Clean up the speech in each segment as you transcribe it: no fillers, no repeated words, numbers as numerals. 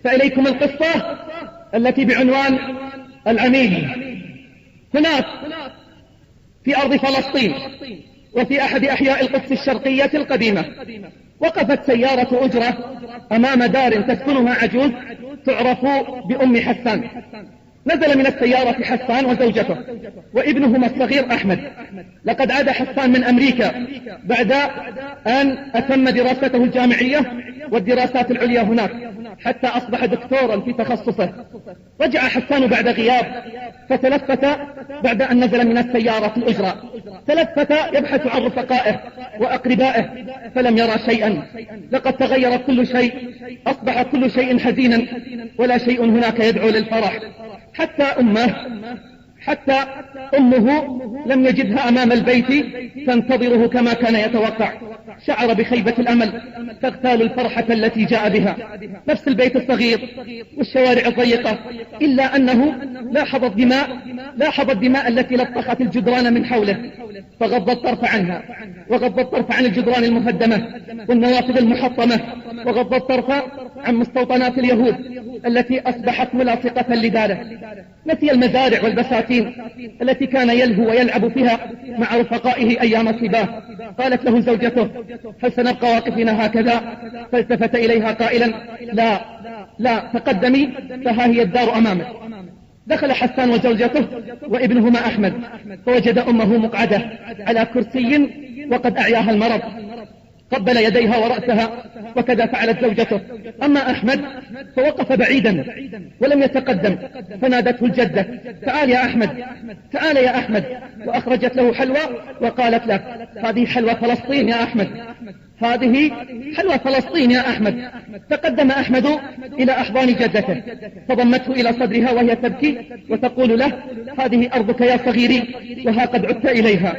فإليكم القصة التي بعنوان العميل. هناك في أرض فلسطين وفي أحد أحياء القدس الشرقية القديمة وقفت سيارة أجرة أمام دار تسكنها عجوز تعرف بأم حسان. نزل من السيارة حسان وزوجته وابنهما الصغير أحمد. لقد عاد حسان من أمريكا بعد أن أتم دراسته الجامعية والدراسات العليا هناك حتى أصبح دكتورا في تخصصه. رجع حسان بعد غياب فتلفت بعد أن نزل من السيارة الأجرة، تلفت يبحث عن رفقائه وأقربائه فلم يرى شيئا. لقد تغير كل شيء، أصبح كل شيء حزينا ولا شيء هناك يدعو للفرح. حتى أمه لم يجدها أمام البيت تنتظره كما كان يتوقع. شعر بخيبة الأمل تغتال الفرحة التي جاء بها. نفس البيت الصغير والشوارع الضيقة، إلا أنه لاحظ الدماء التي لطخت الجدران من حوله، فغض الطرف عنها وغض الطرف عن الجدران المهدمة والنوافذ المحطمة، وغض الطرف عن مستوطنات اليهود التي أصبحت ملاصقة لداره. نسي المزارع والبساتين التي كان يلهو ويلعب فيها مع رفقائه أيام صباه. قالت له زوجته: هل سنبقى واقفين هكذا؟ فالتفت إليها قائلا: لا تقدمي فها هي الدار أمامك. دخل حسان وزوجته وابنهما أحمد فوجد أمه مقعدة على كرسي وقد أعياها المرض، قبل يديها ورأسها وكذا فعلت زوجته. أما أحمد فوقف بعيدا ولم يتقدم، فنادته الجدة: تعال يا أحمد، تعال يا أحمد، وأخرجت له حلوى وقالت له: هذه حلوى فلسطين يا أحمد، هذه حلوى فلسطين يا أحمد. تقدم أحمد إلى أحضان جدته فضمته إلى صدرها وهي تبكي وتقول له: هذه أرضك يا صغيري وها قد عدت إليها.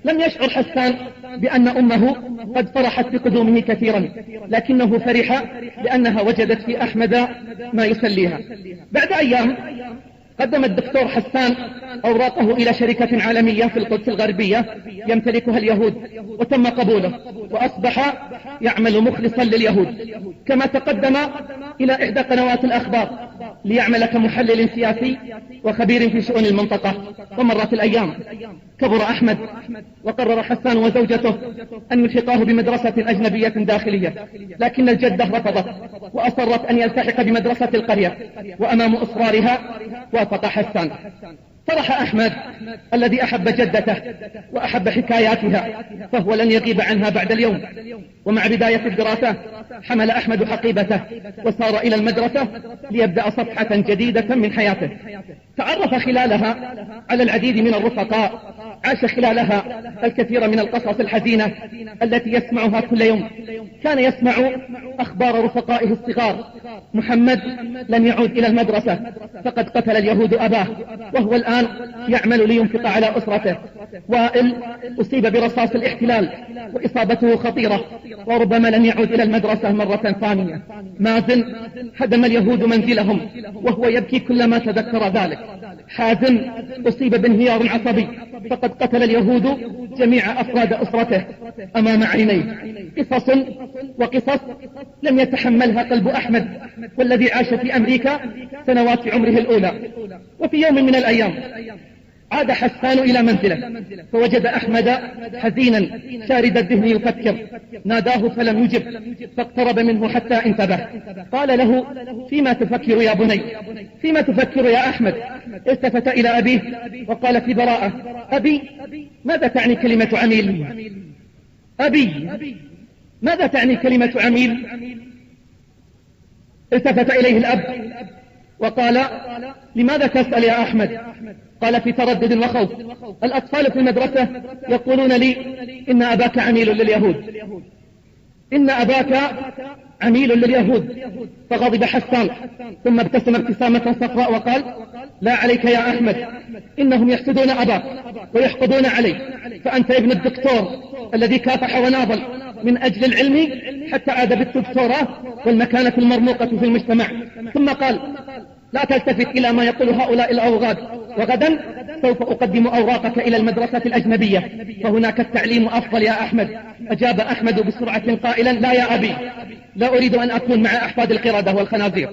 لم يشعر حسان بأن أمه قد فرحت بقدومه كثيرا، لكنه فرح لأنها وجدت في أحمد ما يسليها. بعد أيام قدم الدكتور حسان أوراقه إلى شركة عالمية في القدس الغربية يمتلكها اليهود، وتم قبوله وأصبح يعمل مخلصا لليهود. كما تقدم إلى إحدى قنوات الأخبار ليعمل كمحلل سياسي وخبير في شؤون المنطقة. ومرت الأيام، كبر أحمد وقرر حسان وزوجته أن يلحقاه بمدرسة أجنبية داخلية، لكن الجدة رفضت وأصرت أن يلتحق بمدرسة القرية، وأمام إصرارها وافق حسان. فرح أحمد الذي أحب جدته وأحب حكاياتها، فهو لن يغيب عنها بعد اليوم. ومع بداية الدراسة حمل أحمد حقيبته وسار إلى المدرسة ليبدأ صفحة جديدة من حياته. تعرف خلالها على العديد من الرفقاء، عاش خلالها الكثير من القصص الحزينة التي يسمعها كل يوم. كان يسمع أخبار رفقائه الصغار: محمد لن يعود إلى المدرسة فقد قتل اليهود أباه وهو الآن يعمل لينفق على أسرته. وائل أصيب برصاص الاحتلال وإصابته خطيرة وربما لن يعود إلى المدرسة مرة ثانية. مازن هدم اليهود منزلهم وهو يبكي كلما تذكر ذلك. حازم أصيب بانهيار عصبي فقد قتل اليهود جميع أفراد أسرته أمام عينيه. قصص وقصص لم يتحملها قلب أحمد والذي عاش في أمريكا سنوات عمره الأولى. وفي يوم من الأيام عاد حسان إلى منزله فوجد أحمد حزينا شارد الذهن يفكر. ناداه فلم يجب، فاقترب منه حتى انتبه. قال له: فيما تفكر يا بني؟ فيما تفكر يا أحمد؟ التفت إلى أبيه وقال في براءة: أبي، ماذا تعني كلمة عميل؟ أبي، ماذا تعني كلمة عميل؟ التفت إليه الأب وقال: لماذا تسأل يا أحمد؟ قال في تردد وخوف: الأطفال في المدرسة يقولون لي إن أباك عميل لليهود، إن أباك عميل لليهود. فغضب حسان ثم ابتسم ابتسامة صفراء وقال: لا عليك يا أحمد، إنهم يحسدون أباك ويحقدون عليك، فأنت ابن الدكتور الذي كافح وناضل من أجل العلم حتى عاد بالدكتوراه والمكانة المرموقة في المجتمع. ثم قال: لا تلتفت إلى ما يقول هؤلاء الأوغاد، وغدا سوف أقدم أوراقك إلى المدرسة الأجنبية فهناك التعليم أفضل يا أحمد. أجاب أحمد بسرعة قائلا: لا يا أبي، لا أريد أن أكون مع أحفاد القردة والخنازير،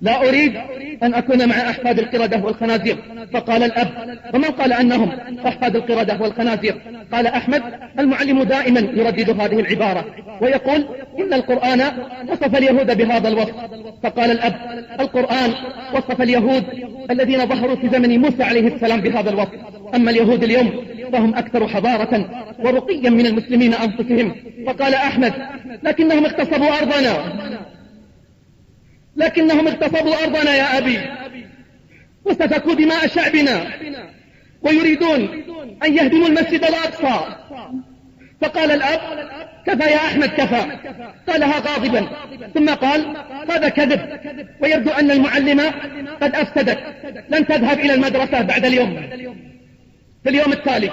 لا أريد أن أكون مع أحفاد القردة والخنازير. فقال الأب: ومن قال أنهم أحفاد القردة والخنازير؟ قال أحمد: المعلم دائما يردد هذه العبارة ويقول إن القرآن وصف اليهود بهذا الوصف. فقال الأب: القرآن وصف اليهود الذين ظهروا في زمن موسى عليه السلام بهذا الوصف، أما اليهود اليوم فهم أكثر حضارة ورقيا من المسلمين أنفسهم. فقال أحمد: لكنهم اغتصبوا أرضنا يا أبي، وسفكوا دماء شعبنا، ويريدون أن يهدموا المسجد الأقصى. فقال الأب: كفى يا أحمد كفى. قالها غاضبا، ثم قال: هذا كذب، ويبدو أن المعلمة قد أفسدت، لن تذهب إلى المدرسة بعد اليوم. في اليوم التالي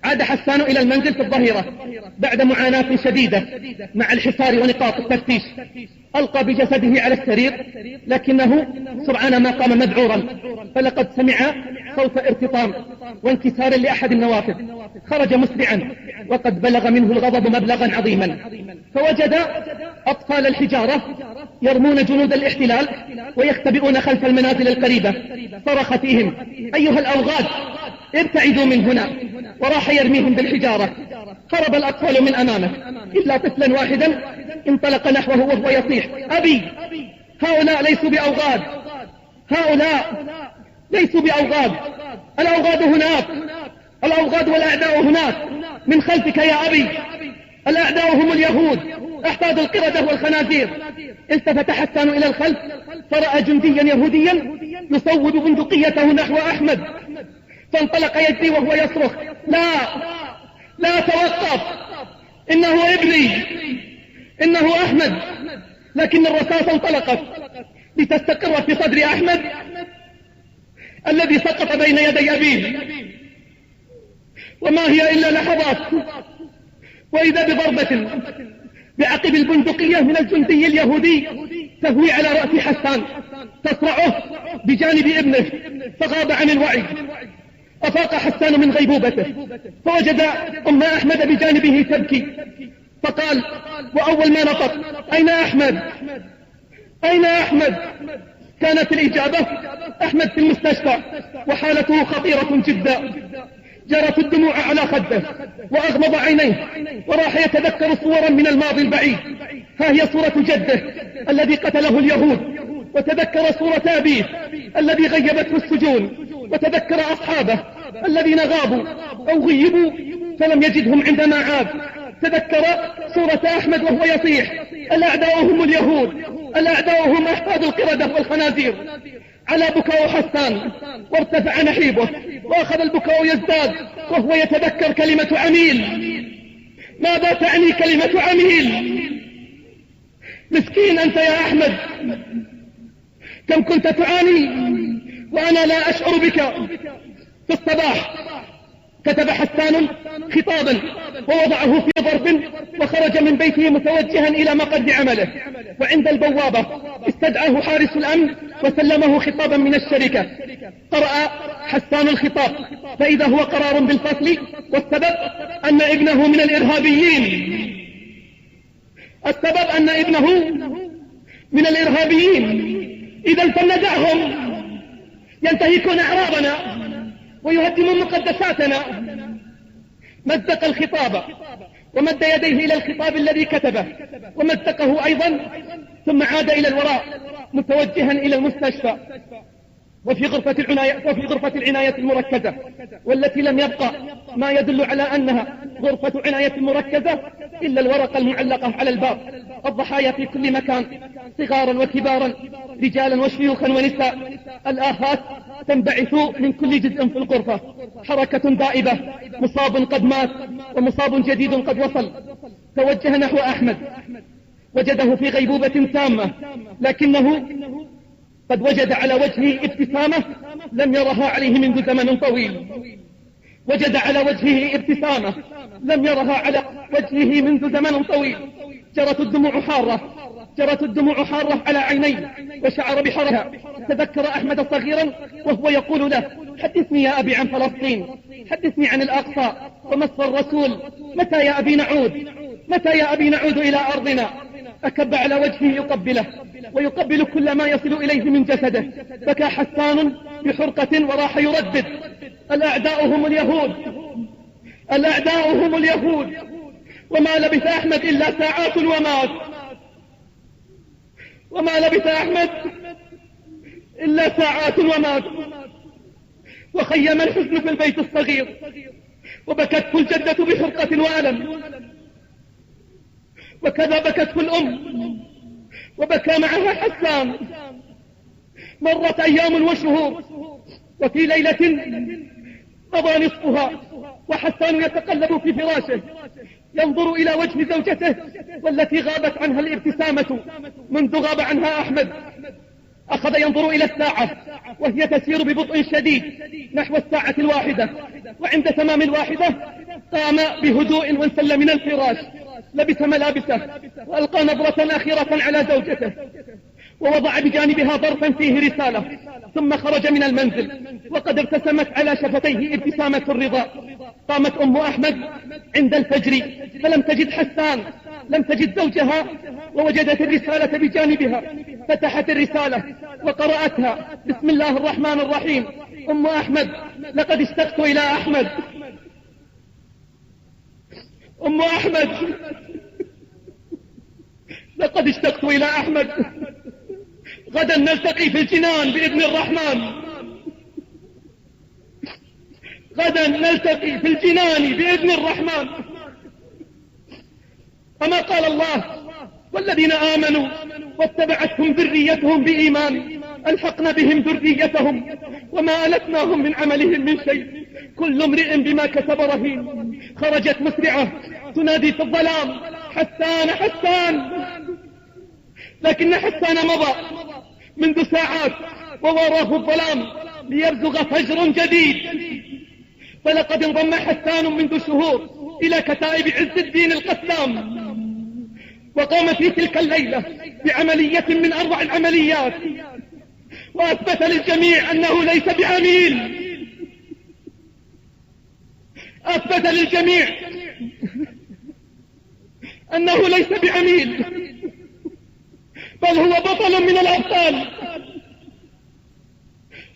عاد حسان إلى المنزل في الظهيرة بعد معاناة شديدة مع الحصار ونقاط التفتيش. ألقى بجسده على السرير، لكنه سرعان ما قام مذعورا، فلقد سمع صوت ارتطام وانكسار لأحد النوافذ. خرج مسرعا وقد بلغ منه الغضب مبلغا عظيما، فوجد أطفال الحجارة يرمون جنود الاحتلال ويختبئون خلف المنازل القريبة. صرخ فيهم: أيها الأوغاد ابتعدوا من هنا، وراح يرميهم بالحجارة. هرب الأطفال من أمامه إلا طفلا واحدا انطلق نحوه وهو يصيح: أبي، هؤلاء ليسوا بأوغاد، هؤلاء ليسوا بأوغاد، الأوغاد هناك، الأوغاد والأعداء هناك من خلفك يا أبي، الأعداء هم اليهود أحفاد القردة والخنازير. التفت حسان إلى الخلف فرأى جنديا يهوديا يصوب بندقيته نحو أحمد، فانطلق يجري وهو يصرخ: لا توقف، إنه ابني، إنه أحمد. لكن الرصاصة انطلقت لتستقر في صدر أحمد الذي سقط بين يدي أبيه، وما هي إلا لحظات، وإذا بضربة بعقب البندقية من الجندي اليهودي تهوي على رأس حسان تصرعه بجانب ابنه، فغاب عن الوعي. أفاق حسان من غيبوبته فوجد أم أحمد بجانبه تبكي، فقال وأول ما نطق: أين أحمد؟ أين أحمد؟ كانت الإجابة: أحمد في المستشفى وحالته خطيرة جدا. جرت الدموع على خده وأغمض عينيه وراح يتذكر صورا من الماضي البعيد. ها هي صورة جده الذي قتله اليهود، وتذكر صورة أبيه الذي غيبته السجون، وتذكر أصحابه الذين غابوا أو غيبوا فلم يجدهم عندما عاد. تذكر صورة أحمد وهو يصيح: الأعداء هم اليهود، الأعداء هم أحفاد القردة والخنازير. على بكاء حسان وارتفع نحيبه، وأخذ البكاء يزداد وهو يتذكر كلمة عميل. ماذا تعني كلمة عميل؟ مسكين أنت يا أحمد، كم كنت تعاني وأنا لا أشعر بك. في الصباح كتب حسان خطابا ووضعه في ظرف وخرج من بيته متوجها إلى مقر عمله، وعند البوابة استدعاه حارس الأمن وسلمه خطابا من الشركة. قرأ حسان الخطاب فإذا هو قرار بالفصل، والسبب أن ابنه من الإرهابيين، السبب أن ابنه من الإرهابيين. إذا فلندعهم ينتهكون أعراضنا ويهدمون مقدساتنا. مزق الخطاب ومد يديه إلى الخطاب الذي كتبه ومزقه أيضا، ثم عاد إلى الوراء متوجها إلى المستشفى وفي غرفة العناية المركزة، والتي لم يبقى ما يدل على أنها غرفة عناية مركزة إلا الورقة المعلقة على الباب. الضحايا في كل مكان، صغارا وكبارا، رجالا وشيوخا ونساء. الآهات تنبعث من كل جزء في الغرفة، حركة دائبة، مصاب قد مات ومصاب جديد قد وصل. توجه نحو أحمد، وجده في غيبوبة تامة، لكنه قد وجد على وجهه ابتسامة لم يرها عليه منذ زمن طويل. وجد على وجهه ابتسامة لم يرها على وجهه منذ زمن طويل. جرت الدموع حارة على عينيه وشعر بحرها. تذكر أحمد صغيرا وهو يقول له: حدثني يا أبي عن فلسطين، حدثني عن الأقصى ومصر الرسول. متى يا أبي نعود؟ متى يا أبي نعود إلى أرضنا؟ أكب على وجهه يقبله ويقبل كل ما يصل إليه من جسده. بكى حسان بحرقة وراح يردد: الأعداء هم اليهود، الأعداء هم اليهود. وما لبث أحمد إلا ساعات ومات، وما لبث أحمد إلا ساعات ومات. وخيم الحزن في البيت الصغير، وبكته الجدة بحرقة وألم، وكذا بكته الأم، وبكى معها حسان. مرت أيام وشهور، وفي ليلة مضى نصفها وحسان يتقلب في فراشه ينظر إلى وجه زوجته والتي غابت عنها الابتسامة منذ غاب عنها أحمد. أخذ ينظر إلى الساعة وهي تسير ببطء شديد نحو الساعة 1، وعند تمام 1 قام بهدوء وانسل من الفراش، لبس ملابسه وألقى نظرة أخيرة على زوجته، ووضع بجانبها ظرفا فيه رسالة، ثم خرج من المنزل وقد ارتسمت على شفتيه ابتسامة الرضا. قامت أم أحمد عند الفجر فلم تجد حسان، لم تجد زوجها، ووجدت الرسالة بجانبها. فتحت الرسالة وقرأتها: بسم الله الرحمن الرحيم. أم أحمد: لقد اشتقت إلى أحمد. أم أحمد: لقد اشتقت إلى أحمد. غدا نلتقي في الجنان بإذن الرحمن، غدا نلتقي في الجنان بإذن الرحمن. كما قال الله: والذين آمنوا واتبعتهم ذريتهم بإيمان ألحقنا بهم ذريتهم وما ألتناهم من عملهم من شيء، كل امرئ بما كسب رهين. خرجت مسرعة تنادي في الظلام: حسان حسان. لكن حسان مضى منذ ساعات ووراه الظلام ليبزغ فجر جديد. فلقد انضم حسان منذ شهور إلى كتائب عز الدين القسام، وقام في تلك الليلة بعملية من أروع العمليات، وأثبت للجميع أنه ليس بعميل، أثبت للجميع أنه ليس بعميل، بل هو بطل من الأبطال،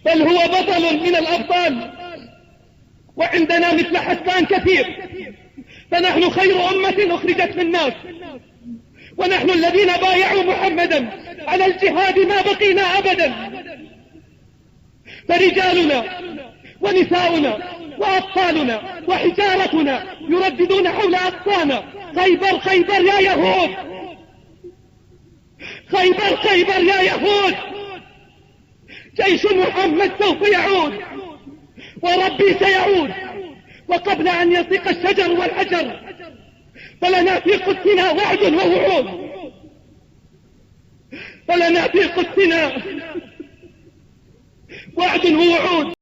بل هو بطل من الأبطال. وعندنا مثل حسان كثير، فنحن خير أمة أخرجت للناس، ونحن الذين بايعوا محمدا على الجهاد ما بقينا أبدا. فرجالنا ونساؤنا وأطفالنا وحجارتنا يرددون حول أقصانا: خيبر خيبر يا يهود، خيبر خيبر يا يهود. جيش محمد سوف يعود، وربي سيعود. وقبل أن يصيق الشجر والحجر فلنا في قدسنا وعد ووعود، فلنا في قدسنا وعد ووعود.